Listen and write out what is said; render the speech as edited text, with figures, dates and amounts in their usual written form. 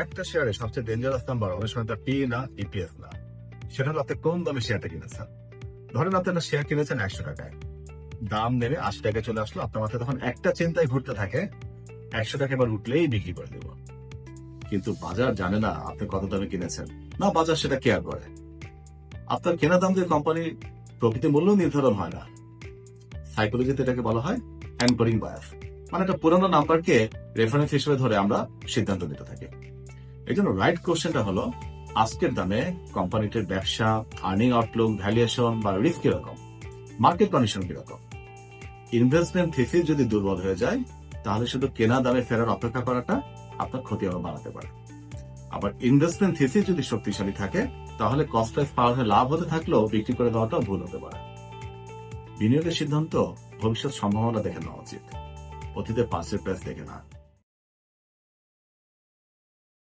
একটা শেয়ারে সবচেয়ে ডেঞ্জারাস নাম্বার অনেক সময় তার পি না ইপিএস না, সেটা হলো আপনি কোন দামে শেয়ারটা কিনেছেন। ধরেন আপনি একটা শেয়ার কিনেছেন 100 টাকায়, দাম নেমে 80 টাকায় চলে আসলো, আপনার মাথায় তখন একটা চিন্তায় ঘুরতে থাকে 100 টাকা এবার উঠলেই বিক্রি করে দেব। কিন্তু বাজার জানে না আপনি কত দামে কিনেছেন, না বাজার সেটা কেয়ার করে। আপনার কেনা দাম দিয়ে কোম্পানি প্রকৃত মূল্য নির্ধারণ হয় না। সাইকোলজিতে এটাকে বলা হয় অ্যাঙ্করিং বায়াস, মানে একটা পুরোনো নাম্বারকে রেফারেন্স হিসেবে ধরে আমরা সিদ্ধান্ত নিতে থাকি। এই জন্য রাইট কোশ্চেনটা হলো আজকের দামে কোম্পানিটির ব্যবসা, আর্নিং আউটলুক, ভ্যালুয়েশন বা রিস্ক কিরকম, মার্কেট কন্ডিশন কিরকম। ইনভেস্টমেন্ট থিসিস যদি দুর্বল হয়ে যায় তাহলে শুধু কেনা দামে ফেরার অপেক্ষা করাটা আপনার ক্ষতি আরো বাড়াতে পারে। আবার ইনভেস্টমেন্ট থিসিস যদি শক্তিশালী থাকে তাহলে কস্ট প্রাইস পাওয়ার হয়ে লাভ হতে থাকলেও বিক্রি করে দেওয়াটাও ভুল হতে পারে। বিনিয়োগের সিদ্ধান্ত ভবিষ্যৎ সম্ভাবনা দেখে নেওয়া উচিত, অতীতের পাসের প্রাইস দেখে না।